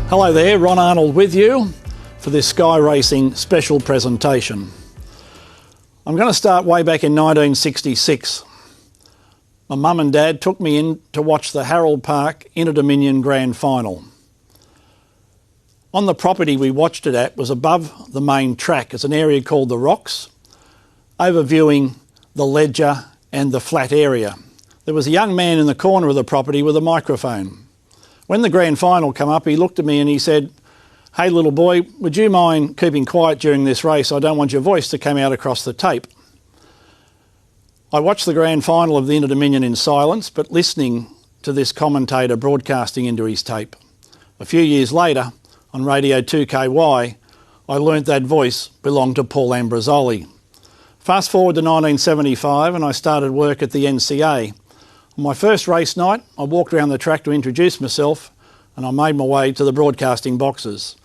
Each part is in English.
Hello there, Ron Arnold with you for this Sky Racing special presentation. I'm going to start way back in 1966. My mum and dad took me in to watch the Harold Park Inter-Dominion Grand Final. On the property we watched it at was above the main track. It's an area called the Rocks, overviewing the ledger and the flat area. There was a young man in the corner of the property with a microphone. When the grand final came up, he looked at me and he said, "Hey little boy, would you mind keeping quiet during this race? I don't want your voice to come out across the tape." I watched the grand final of the Inter-Dominion in silence, but listening to this commentator broadcasting into his tape. A few years later, on Radio 2KY, I learnt that voice belonged to Paul Ambrosoli. Fast forward to 1975 and I started work at the NCA. On my first race night, I walked around the track to introduce myself and I made my way to the broadcasting boxes.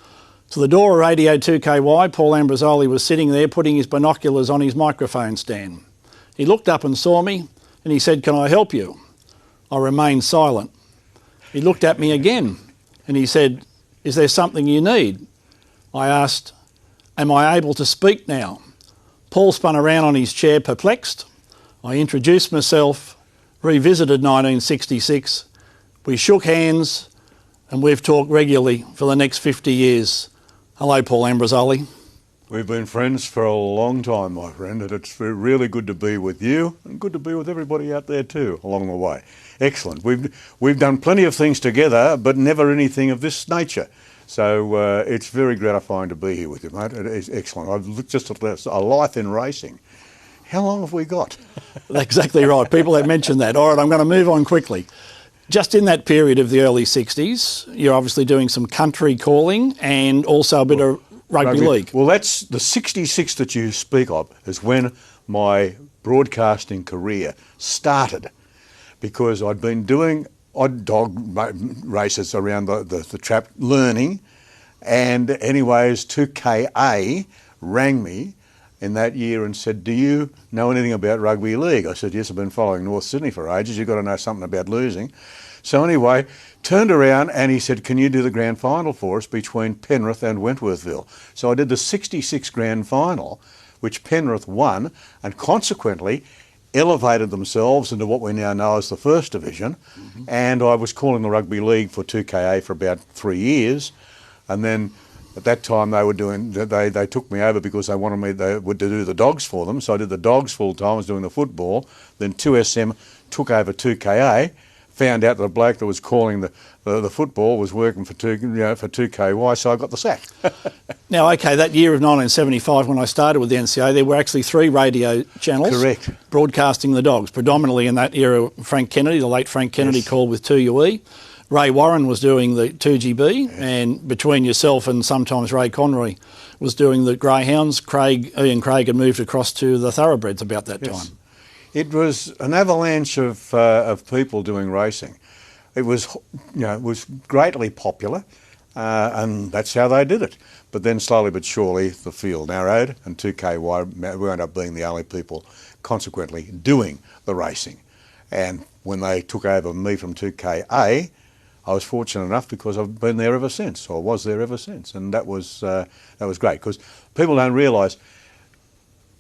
To the door of Radio 2KY, Paul Ambrosoli was sitting there putting his binoculars on his microphone stand. He looked up and saw me and he said, "Can I help you?" I remained silent. He looked at me again and he said, "Is there something you need?" I asked, "Am I able to speak now?" Paul spun around on his chair perplexed. I introduced myself, revisited 1966, we shook hands and we've talked regularly for the next 50 years. Hello, Paul Ambrosoli. We've been friends for a long time, my friend, and it's really good to be with you and good to be with everybody out there too along the way. Excellent. We've done plenty of things together, but never anything of this nature. So it's very gratifying to be here with you, mate. It is excellent. I've looked just at a life in racing. How long have we got? Exactly right. People have mentioned that. All right, I'm going to move on quickly. Just in that period of the early 60s, you're obviously doing some country calling and also a bit of rugby league. Well, that's the 66 that you speak of is when my broadcasting career started, because I'd been doing odd dog races around the trap learning, and anyways 2KA rang me in that year and said, "Do you know anything about rugby league?" I said, "Yes, I've been following North Sydney for ages. You've got to know something about losing." So anyway, turned around and he said, "Can you do the grand final for us between Penrith and Wentworthville?" So I did the 66 grand final, which Penrith won, and consequently elevated themselves into what we now know as the First Division. And I was calling the rugby league for 2KA for about 3 years, and then at that time they took me over because they wanted me to do the dogs for them. So I did the dogs full time. I was doing the football. Then 2SM took over 2KA. Found out that the bloke that was calling the football was working for 2KY, so I got the sack. Now, okay, that year of 1975 when I started with the NCA, there were actually 3 radio channels. Correct. Broadcasting the dogs, predominantly in that era. Frank Kennedy, the late Frank Kennedy, yes, called with 2UE. Ray Warren was doing the 2GB, yes, and between yourself and sometimes Ray Conroy was doing the greyhounds. Ian Craig had moved across to the thoroughbreds about that, yes, time. It was an avalanche of people doing racing. It was, it was greatly popular, and that's how they did it. But then slowly but surely the field narrowed, and 2KY wound up being the only people consequently doing the racing. And when they took over me from 2KA, I was fortunate enough because I've been there ever since, or was there ever since, and that was great, because people don't realise.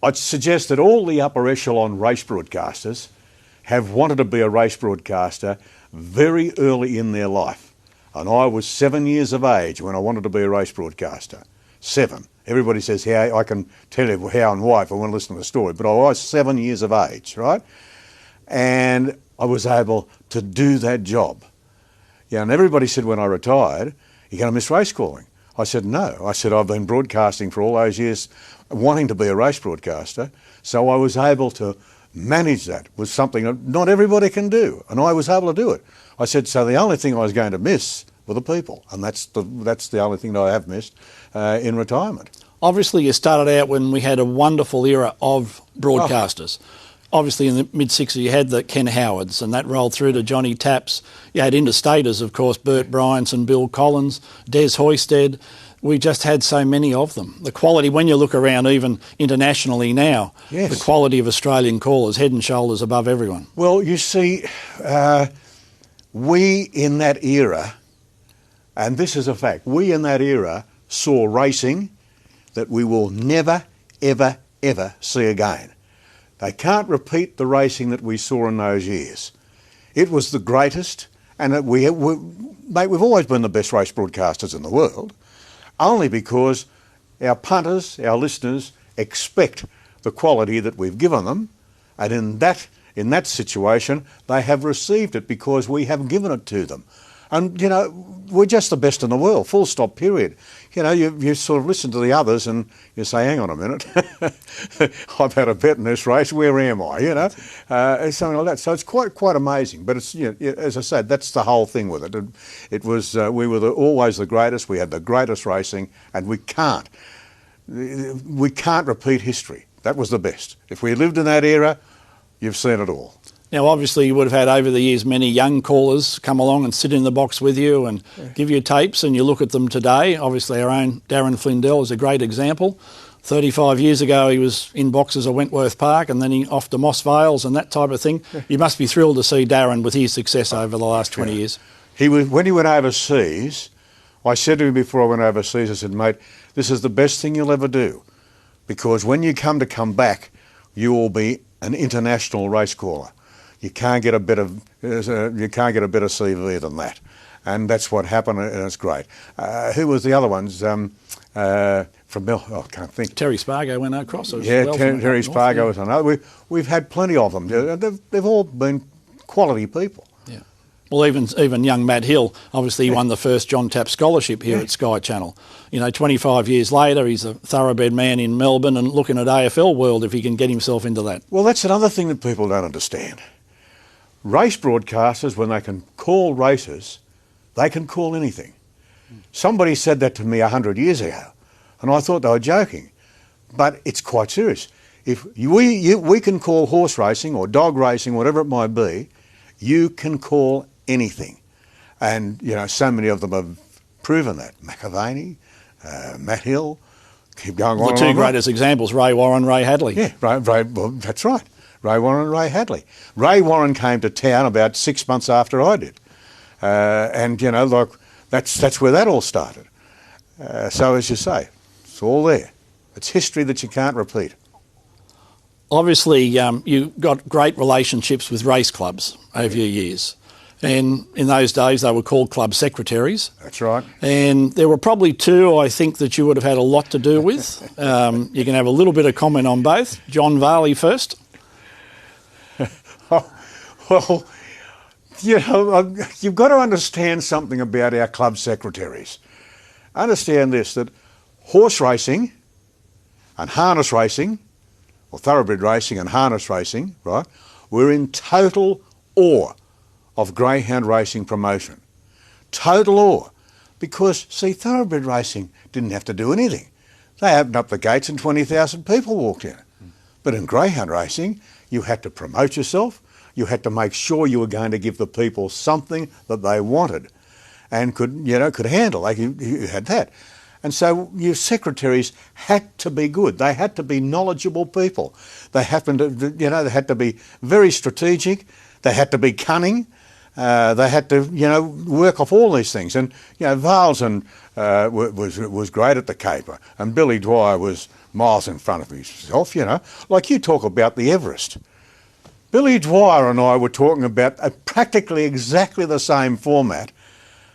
I'd suggest that all the upper echelon race broadcasters have wanted to be a race broadcaster very early in their life. And I was 7 years of age when I wanted to be a race broadcaster. 7. Everybody says how, I can tell you how and why if I want to listen to the story, but I was 7 years of age, right? And I was able to do that job. Yeah, and everybody said when I retired, "You're going to miss race calling." I said, "No." I said, "I've been broadcasting for all those years wanting to be a race broadcaster, so I was able to manage that with something that not everybody can do, and I was able to do it." I said, "So the only thing I was going to miss were the people, and that's the only thing that I have missed in retirement." Obviously, you started out when we had a wonderful era of broadcasters. Oh. Obviously, in the mid-60s, you had the Ken Howards, and that rolled through to Johnny Tapps. You had interstaters, of course, Bert Bryantson, Bill Collins, Des Hoysted. We just had so many of them. The quality, when you look around even internationally now, yes, the quality of Australian callers, head and shoulders above everyone. Well, you see, we in that era And this is a fact. We in that era saw racing that we will never, ever, ever see again. They can't repeat the racing that we saw in those years. It was the greatest, and mate, we've always been the best race broadcasters in the world, only because our punters, our listeners, expect the quality that we've given them, and in that situation, they have received it because we have given it to them. And, you know, we're just the best in the world, full stop, period. You know, you sort of listen to the others and you say, hang on a minute, I've had a bet in this race, where am I, you know? It's something like that. So it's quite amazing. But it's, you know, as I said, that's the whole thing with it. It was, we were always the greatest, we had the greatest racing, and we can't repeat history. That was the best. If we lived in that era, you've seen it all. Now, obviously, you would have had over the years many young callers come along and sit in the box with you and give you tapes, and you look at them today. Obviously, our own Darren Flindell is a great example. 35 years ago, he was in boxes at Wentworth Park, and then he off to Moss Vales and that type of thing. You must be thrilled to see Darren with his success over the last 20 years. When he went overseas, I said to him before I went overseas, I said, mate, this is the best thing you'll ever do, because when you come back, you will be an international race caller. You can't get a better CV than that, and that's what happened, and it's great. Who was the other ones from Mel? Oh, I can't think. Terry Spargo went across. Yeah, well Terry Spargo was another. We've had plenty of them. They've all been quality people. Yeah. Well, even young Matt Hill, obviously he won the first John Tapp Scholarship here at Sky Channel. You know, 25 years later, he's a thoroughbred man in Melbourne and looking at AFL world if he can get himself into that. Well, that's another thing that people don't understand. Race broadcasters, when they can call races, they can call anything. Somebody said that to me 100 years ago, and I thought they were joking, but it's quite serious. If we can call horse racing or dog racing, whatever it might be, you can call anything. And, you know, so many of them have proven that. McAvaney, Matt Hill, keep going on. The two greatest examples, Ray Warren, Ray Hadley. Yeah, Ray, well, that's right. Ray Warren and Ray Hadley. Ray Warren came to town about 6 months after I did. And, you know, like, that's where that all started. So, as you say, it's all there. It's history that you can't repeat. Obviously, you got great relationships with race clubs over your years. And in those days, they were called club secretaries. That's right. And there were probably two, I think, that you would have had a lot to do with. You can have a little bit of comment on both. John Varley first. Well, you know, you've got to understand something about our club secretaries. Understand this, that horse racing and harness racing, or thoroughbred racing and harness racing, right, we're in total awe of greyhound racing promotion. Total awe. Because, see, thoroughbred racing didn't have to do anything. They opened up the gates and 20,000 people walked in. But in greyhound racing, you had to promote yourself. You had to make sure you were going to give the people something that they wanted and could handle. Like you had that. And so your secretaries had to be good. They had to be knowledgeable people. They happened to, they had to be very strategic. They had to be cunning. They had to, work off all these things. And, Valesen was great at the caper, and Billy Dwyer was miles in front of himself, Like you talk about the Everest. Billy Dwyer and I were talking about practically exactly the same format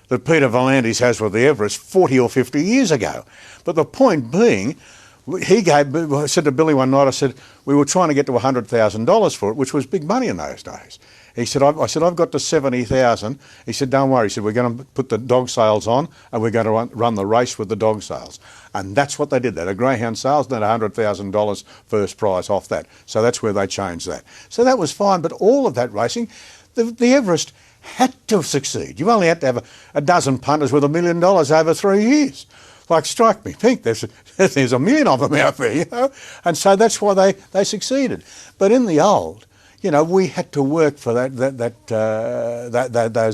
that Peter Volandis has with the Everest 40 or 50 years ago. But the point being, I said to Billy one night, I said, we were trying to get to $100,000 for it, which was big money in those days. He said, I said, I've got to 70,000. He said, don't worry. He said, we're going to put the dog sales on and we're going to run the race with the dog sales. And that's what they did. They had a greyhound sales, then $100,000 first prize off that. So that's where they changed that. So that was fine. But all of that racing, the Everest had to succeed. You only had to have a dozen punters with $1 million over 3 years. Like, strike me pink, there's a million of them out there, And so that's why they succeeded. But in the old, we had to work for those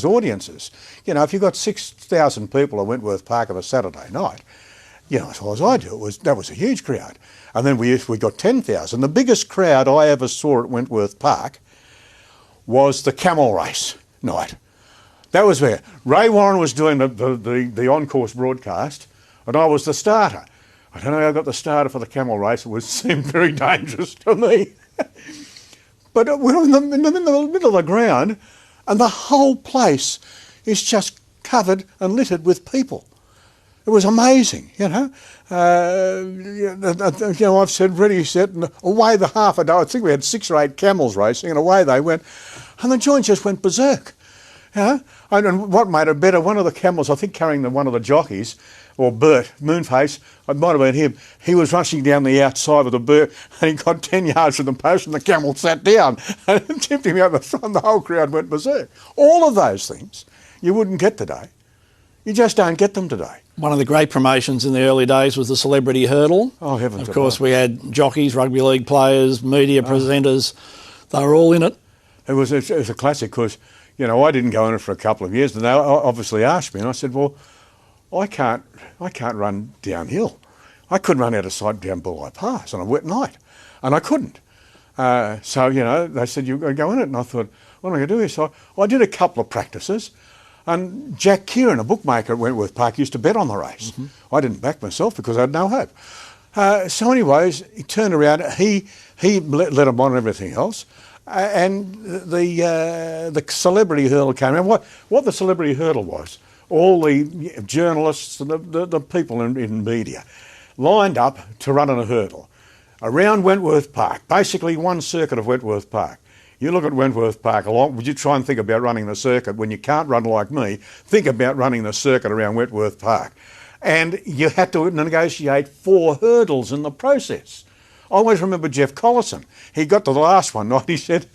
audiences. If you got 6,000 people at Wentworth Park on a Saturday night, as far as I do, that was a huge crowd. And then we got 10,000. The biggest crowd I ever saw at Wentworth Park was the camel race night. That was where Ray Warren was doing the on-course broadcast, and I was the starter. I don't know how I got the starter for the camel race. It seemed very dangerous to me. But we're in the middle of the ground, and the whole place is just covered and littered with people. It was amazing, you know. I've said ready, set, and away the half a day. I think we had 6 or 8 camels racing, and away they went. And the joint just went berserk. You know? And what made it better, one of the camels, I think carrying one of the jockeys, or Bert, Moonface, it might have been him, he was rushing down the outside with the Bert, and he got 10 yards from the post, and the camel sat down and tipped him out the front. The whole crowd went berserk. All of those things you wouldn't get today. You just don't get them today. One of the great promotions in the early days was the celebrity hurdle. Oh, heavens. Of course, we had jockeys, rugby league players, media presenters. They were all in it. It was a classic because, you know, I didn't go in it for a couple of years, and they obviously asked me, and I said, well, I can't run downhill. I couldn't run out of sight down Bulli Pass on a wet night, and I couldn't. So, you know, they said, you've got to go in it, and I thought, what am I going to do here? So I did a couple of practices, and Jack Kieran, a bookmaker at Wentworth Park, used to bet on the race. I didn't back myself because I had no hope. So anyways, he turned around, he let him on and everything else, and the celebrity hurdle came around. What the celebrity hurdle was, all the journalists and the people in media lined up to run on a hurdle around Wentworth Park, basically one circuit of Wentworth Park. You look at Wentworth Park along, would you try and think about running the circuit when you can't run like me? Think about running the circuit around Wentworth Park. And you had to negotiate 4 hurdles in the process. I always remember Jeff Collison. He got to the last one night, he said,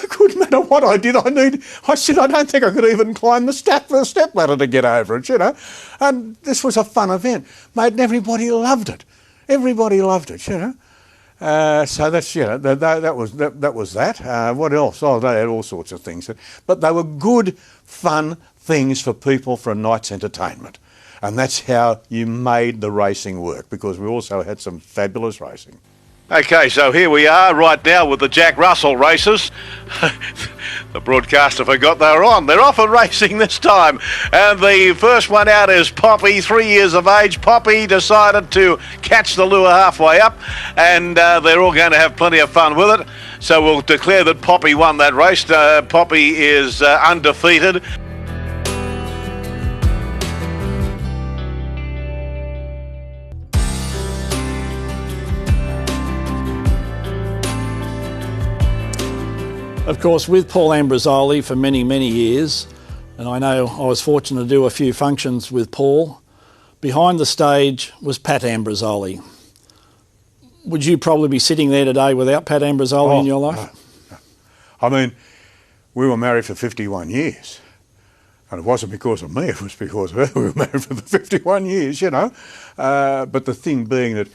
it couldn't matter what I did, I said, I don't think I could even climb the step ladder to get over it, you know. And this was a fun event, mate, and everybody loved it. Everybody loved it, you know. So that's, you know, that was that. What else? Oh, they had all sorts of things. But they were good, fun things for people for a night's entertainment. And that's how you made the racing work, because we also had some fabulous racing. Okay, so here we are right now with the Jack Russell races. The broadcaster forgot they were on. They're off and racing this time. And the first one out is Poppy, 3 years of age. Poppy decided to catch the lure halfway up, and they're all going to have plenty of fun with it. So we'll declare that Poppy won that race. Poppy is undefeated. Of course, with Paul Ambrosoli for many, many years, and I know I was fortunate to do a few functions with Paul, behind the stage was Pat Ambrosoli. Would you probably be sitting there today without Pat Ambrosoli in your life? No. I mean, we were married for 51 years. And it wasn't because of me, it was because of her. We were married for the 51 years, you know. But the thing being that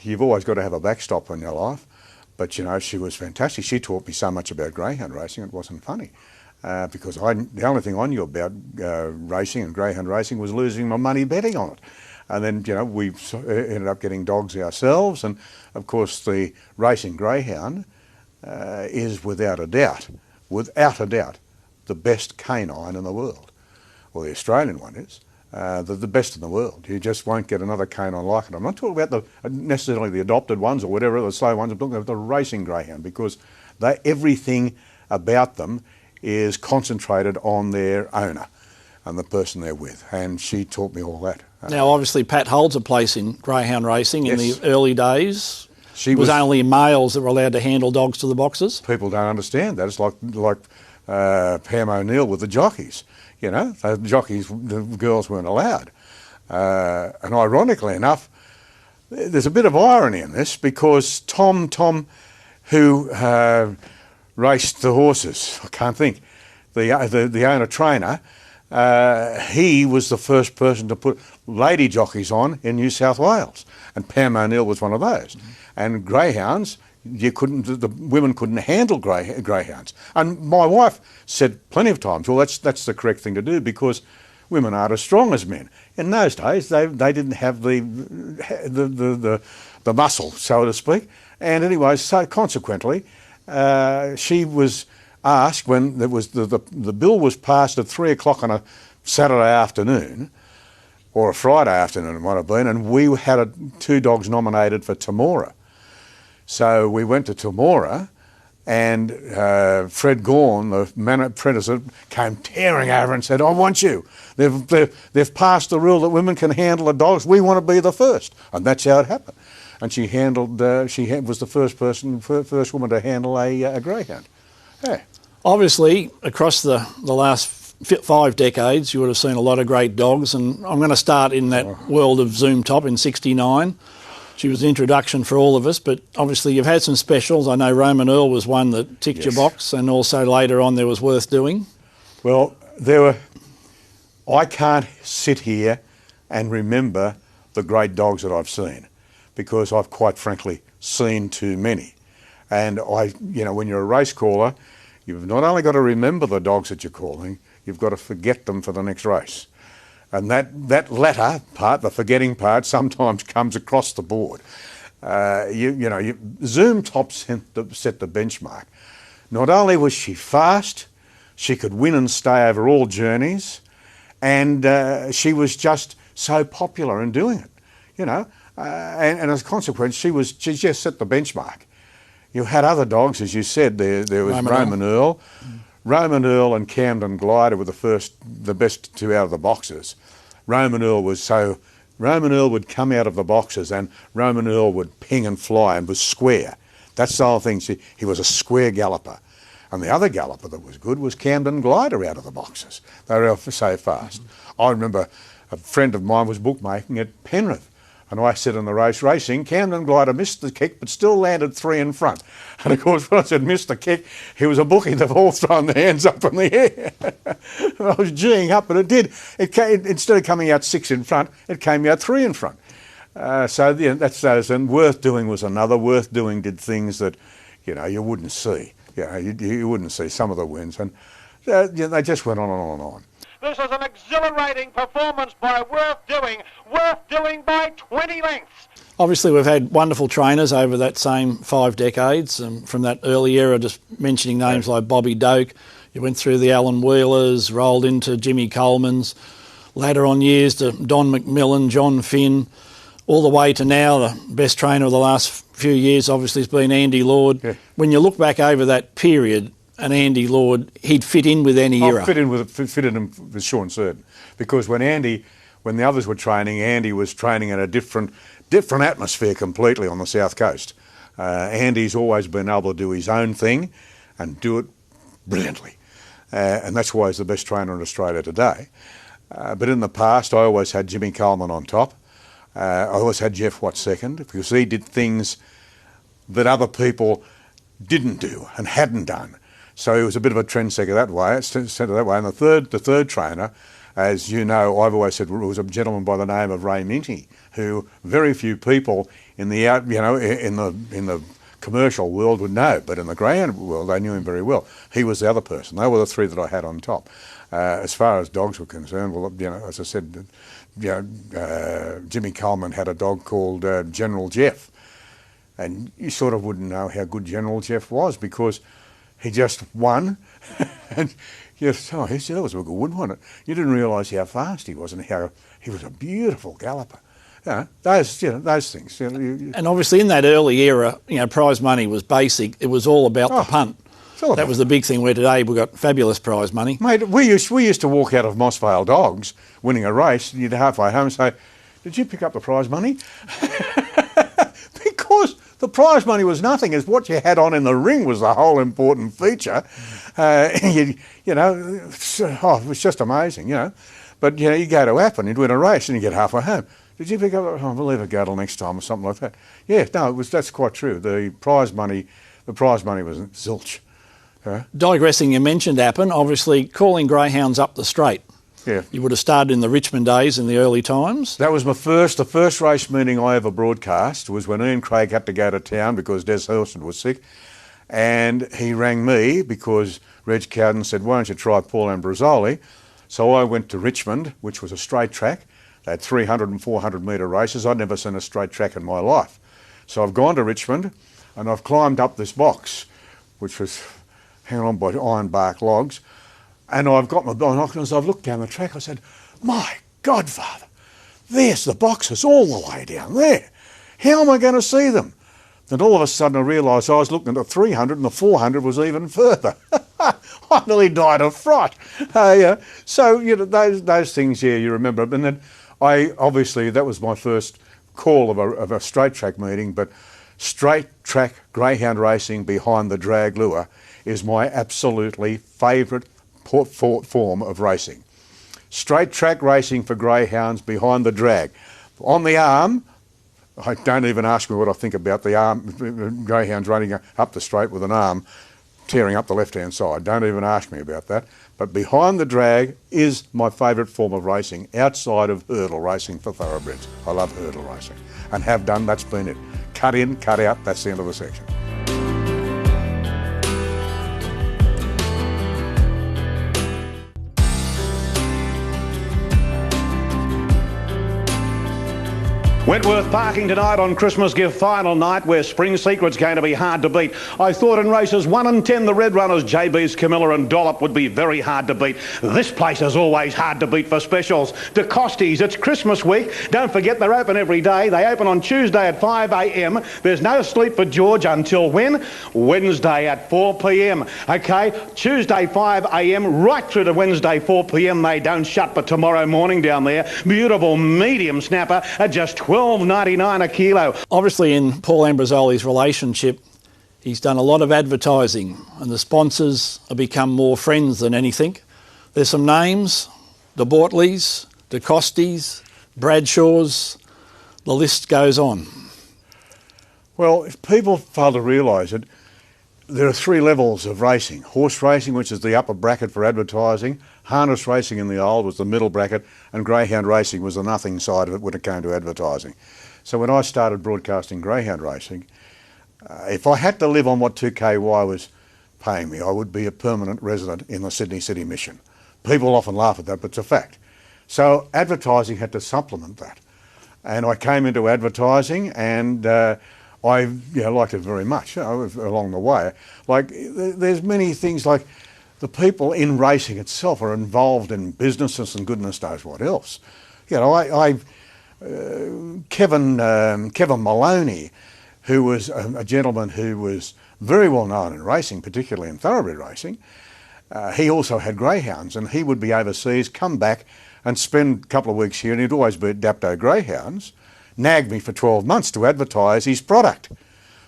you've always got to have a backstop in your life. But, you know, she was fantastic. She taught me so much about greyhound racing, it wasn't funny. Because the only thing I knew about racing and greyhound racing was losing my money betting on it. And then, you know, we ended up getting dogs ourselves. And, of course, the racing greyhound is without a doubt, the best canine in the world. Well, the Australian one is. The best in the world. You just won't get another canine like it. I'm not talking about necessarily the adopted ones or whatever, the slow ones. I'm talking about the racing greyhound, because everything about them is concentrated on their owner and the person they're with. And she taught me all that. Now, obviously, Pat holds a place in greyhound racing. Yes. In the early days. It was only males that were allowed to handle dogs to the boxes. People don't understand that. It's like Pam O'Neill with the jockeys. You know, the jockeys, the girls weren't allowed. And ironically enough, there's a bit of irony in this, because Tom, who raced the horses, I can't think, the owner-trainer, he was the first person to put lady jockeys on in New South Wales. And Pam O'Neill was one of those. And greyhounds, the women couldn't handle greyhounds. And my wife said plenty of times, well, that's the correct thing to do, because women aren't as strong as men. In those days, they didn't have the muscle, so to speak. And anyway, so consequently, she was asked when there was the bill was passed at 3 o'clock on a Saturday afternoon, or a Friday afternoon it might have been, and we had 2 dogs nominated for Temora. So we went to Temora, and Fred Gorn, the apprentice, came tearing over and said, "I want you. They've passed the rule that women can handle the dogs. We want to be the first." And that's how it happened. And she was the first woman to handle a greyhound. Yeah. Obviously, across the last 5 decades, you would have seen a lot of great dogs, and I'm going to start in that world of Zoom Top in '69. She was the introduction for all of us, but obviously you've had some specials. I know Roman Earl was one that ticked your box, and also later on there was Worth Doing. Well, I can't sit here and remember the great dogs that I've seen, because I've quite frankly seen too many. And when you're a race caller, you've not only got to remember the dogs that you're calling, you've got to forget them for the next race. And that latter part, the forgetting part, sometimes comes across the board. Zoom Top set the benchmark. Not only was she fast, she could win and stay over all journeys, and she was just so popular in doing it, and as a consequence, she just set the benchmark. You had other dogs, as you said. There was Roman Earl. Roman Earl and Camden Glider were the best 2 out of the boxes. Roman Earl would come out of the boxes, and Roman Earl would ping and fly and was square. That's the whole thing. He was a square galloper. And the other galloper that was good was Camden Glider out of the boxes. They were so fast. I remember a friend of mine was bookmaking at Penrith, and I said in the racing, Camden Glider missed the kick but still landed 3 in front. And of course, when I said missed the kick, he was a bookie. They've all thrown their hands up in the air. And I was geeing up, but it did. Instead of coming out 6 in front, it came out 3 in front. That's those. And Worth Doing was another. Worth Doing did things that, you wouldn't see. You wouldn't see some of the wins. And they just went on and on and on. This is an exhilarating performance by Worth Doing by 20 lengths. Obviously, we've had wonderful trainers over that same 5 decades, from that early era, just mentioning names like Bobby Doak. You went through the Alan Wheelers, rolled into Jimmy Coleman's, later on years to Don McMillan, John Finn, all the way to now. The best trainer of the last few years obviously has been Andy Lord. Yeah. When you look back over that period, and Andy Lord, he'd fit in with any era. Fit in with sure and certain, because when the others were training, Andy was training in a different atmosphere completely on the south coast. Andy's always been able to do his own thing and do it brilliantly, and that's why he's the best trainer in Australia today. But in the past, I always had Jimmy Coleman on top. I always had Jeff Watt second, because he did things that other people didn't do and hadn't done. So he was a bit of a trendsetter that way. And the third trainer, as you know, I've always said, was a gentleman by the name of Ray Minty, who very few people in the commercial world would know, but in the greyhound world they knew him very well. He was the other person. They were the 3 that I had on top. As far as dogs were concerned, well, as I said, Jimmy Coleman had a dog called General Jeff, and you sort of wouldn't know how good General Jeff was, because he just won, and that was a good one, wasn't it? You didn't realise how fast he was and how he was a beautiful galloper. Those things. And obviously in that early era, prize money was basic. It was all about the punt. That was the big thing, where today we've got fabulous prize money. Mate, we used to walk out of Mossvale Dogs winning a race, and you'd halfway home and say, "Did you pick up the prize money?" Because the prize money was nothing, as what you had on in the ring was the whole important feature. It was just amazing, But, you go to Appen, you'd win a race and you get halfway home. Did you pick up, we'll leave a Gadel next time or something like that? Yeah, no, that's quite true. The prize money was zilch. Digressing, you mentioned Appen, obviously calling greyhounds up the straight. Yeah. You would have started in the Richmond days in the early times. That was the first race meeting I ever broadcast was when Ian Craig had to go to town because Des Hurston was sick. And he rang me because Reg Cowden said, "Why don't you try Paul Ambrosoli?" So I went to Richmond, which was a straight track. They had 300 and 400 metre races. I'd never seen a straight track in my life. So I've gone to Richmond and I've climbed up this box, which was hanging on by iron bark logs. And I've got my binoculars, I've looked down the track, I said, my Godfather, there's the boxes all the way down there. How am I going to see them? Then all of a sudden I realised I was looking at the 300 and the 400 was even further. I nearly died of fright. So, you know, those things, yeah, you remember. And then that was my first call of a straight track meeting, but straight track greyhound racing behind the drag lure is my absolutely favourite form of racing. Straight track racing for greyhounds behind the drag. On the arm, don't even ask me what I think about the arm, greyhounds running up the straight with an arm, tearing up the left-hand side. Don't even ask me about that. But behind the drag is my favourite form of racing, outside of hurdle racing for thoroughbreds. I love hurdle racing and have done, that's been it. Cut in, cut out, that's the end of the section. Wentworth parking tonight on Christmas Gift final night, where Spring Secret's going to be hard to beat. I thought in races 1 and 10 the Red Runners, JB's Camilla and Dollop would be very hard to beat. This place is always hard to beat for specials. De Costi's, it's Christmas week. Don't forget they're open every day. They open on Tuesday at 5 a.m. There's no sleep for George until when? Wednesday at 4 p.m. Okay, Tuesday 5 a.m. right through to Wednesday 4 p.m. They don't shut for tomorrow morning down there. Beautiful medium snapper at just $12.99 a kilo. Obviously, in Paul Ambrosoli's relationship, he's done a lot of advertising, and the sponsors have become more friends than anything. There's some names: the Bortleys, De Costis, Bradshaws, the list goes on. Well, if people fail to realise it, there are 3 levels of racing. Horse racing, which is the upper bracket for advertising, harness racing in the old was the middle bracket, and greyhound racing was the nothing side of it when it came to advertising. So when I started broadcasting greyhound racing, if I had to live on what 2KY was paying me, I would be a permanent resident in the Sydney City Mission. People often laugh at that, but it's a fact. So advertising had to supplement that. And I came into advertising, and I liked it very much along the way. Like, there's many things, like the people in racing itself are involved in businesses and goodness knows what else. You know, Kevin Maloney, who was a gentleman who was very well known in racing, particularly in thoroughbred racing, he also had greyhounds, and he would be overseas, come back and spend a couple of weeks here, and he'd always be at Dapto Greyhounds, nagged me for 12 months to advertise his product,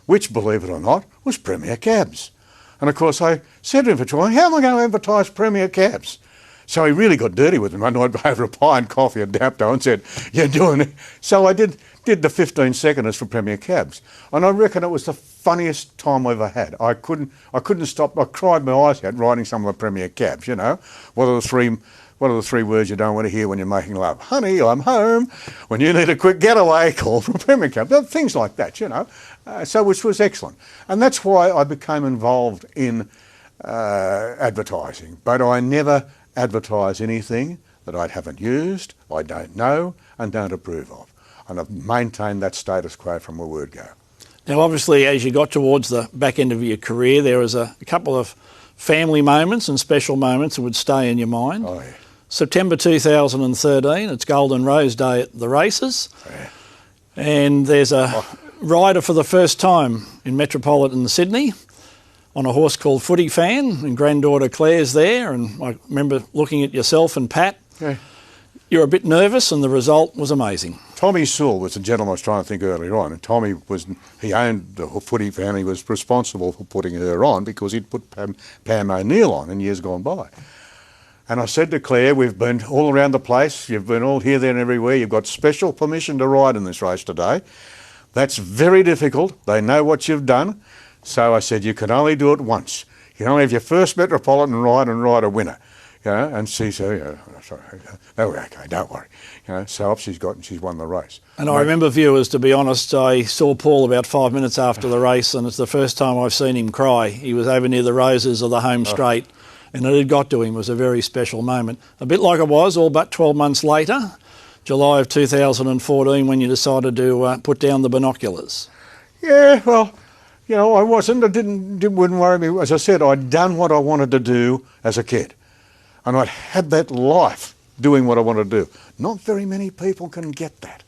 which, believe it or not, was Premier Cabs. And of course I said to him for 12 months, how am I going to advertise Premier Cabs? So he really got dirty with me one night over a pie and coffee at Dapto and said, you're doing it. So I did the 15 seconders for Premier Cabs. And I reckon it was the funniest time I ever had. I couldn't stop. I cried my eyes out writing some of the Premier Cabs, you know. What are the 3 words you don't want to hear when you're making love? Honey, I'm home. When you need a quick getaway, call from Premier Cabs. Things like that, you know. Which was excellent. And that's why I became involved in advertising. But I never advertise anything that I haven't used, I don't know, and don't approve of. And I've maintained that status quo from the word go. Now, obviously, as you got towards the back end of your career, there was a couple of family moments and special moments that would stay in your mind. Oh, yeah. September 2013, it's Golden Rose Day at the races. Yeah. And there's a rider for the first time in metropolitan Sydney on a horse called Footy Fan, and granddaughter Claire's there, and I remember looking at yourself and Pat. Yeah. You were a bit nervous, and the result was amazing. Tommy Sewell was the gentleman I was trying to think earlier on, and Tommy he owned the Footy Fan. He was responsible for putting her on because he'd put Pam O'Neill on in years gone by. And I said to Claire, we've been all around the place, you've been all here, there and everywhere, you've got special permission to ride in this race today. That's very difficult, they know what you've done. So I said, you can only do it once. You can only have your first Metropolitan ride and ride a winner. You know, and she said, sorry, oh, okay, don't worry. You know, so off she's got and she's won the race. And I remember, viewers, to be honest, I saw Paul about 5 minutes after the race, and it's the first time I've seen him cry. He was over near the roses of the home straight, and it had got to him. It was a very special moment. A bit like it was all but 12 months later, July of 2014, when you decided to put down the binoculars. Yeah, well, You know, I wasn't. Wouldn't worry me. As I said, I'd done what I wanted to do as a kid, and I'd had that life doing what I wanted to do. Not very many people can get that.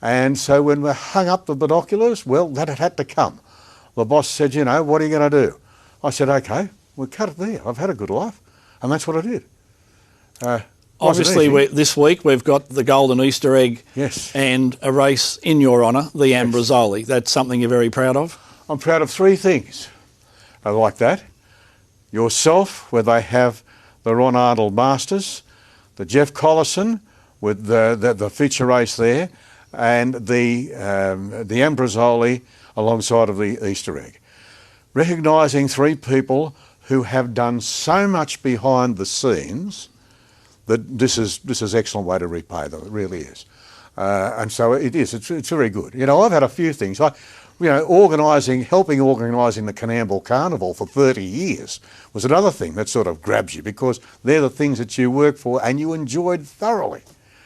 And so when we hung up the binoculars, well, that had to come. The boss said, you know, what are you going to do? I said, okay, we'll cut it there. I've had a good life, and that's what I did. Obviously, this week we've got the Golden Easter Egg, yes, and a race in your honour, the Ambrosoli. That's something you're very proud of? I'm proud of three things. I like that. Yourself, where they have the Ron Arnold Masters, the Jeff Collison with the feature race there, and the Ambrosoli alongside of the Easter Egg. Recognising three people who have done so much behind the scenes that this is an excellent way to repay them. It really is. And so it is. It's very good. You know, I've had a few things. Helping organising the Canamble Carnival for 30 years was another thing that sort of grabs you, because they're the things that you work for and you enjoyed thoroughly.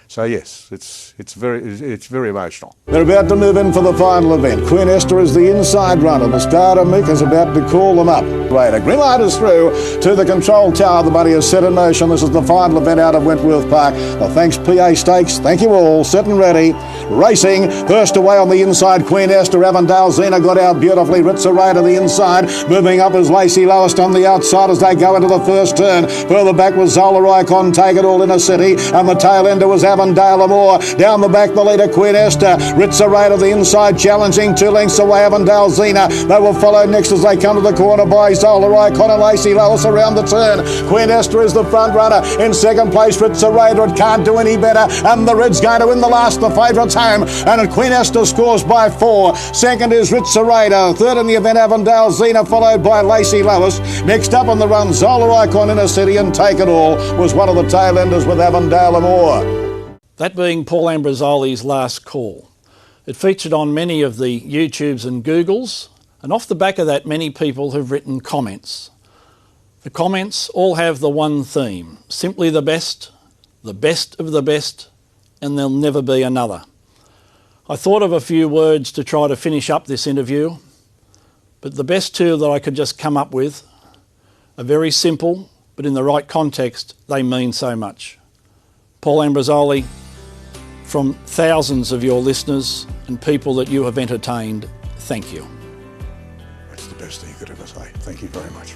So yes, it's very emotional. They're about to move in for the final event. Queen Esther is the inside runner. The starter Mick is about to call them up. Right, a green light is through to the control tower. The buddy is set in motion. This is the final event out of Wentworth Park. The Thanks PA Stakes. Thank you all. Set and ready. Racing. First away on the inside, Queen Esther. Avondale Zena got out beautifully. Ritza Ray to the inside. Moving up is Lacey Lowest on the outside as they go into the first turn. Further back was Zola Icon. Take it all in a city. And the tail ender was Avondale Amore. Down the back, the leader, Queen Esther. Ritza Ray to the inside, challenging 2 lengths away, Avondale Zena. They will follow next as they come to the corner by Zola Icon and Lacey Lois around the turn. Queen Esther is the front runner. In second place, Ritza Ray. It can't do any better. And the Red's going to win the last. The favourites home. And Queen Esther scores by 4. Second is Ritza Ray. Third in the event, Avondale Zena, followed by Lacey Lois. Next up on the run, Zola Icon in a city, and Take It All was one of the tail enders with Avondale Amore. That being Paul Ambrosoli's last call. It featured on many of the YouTubes and Googles, and off the back of that many people have written comments. The comments all have the one theme: simply the best of the best, and there'll never be another. I thought of a few words to try to finish up this interview, but the best two that I could just come up with are very simple, but in the right context they mean so much. Paul Ambrosoli, from thousands of your listeners and people that you have entertained, thank you. That's the best thing you could ever say. Thank you very much.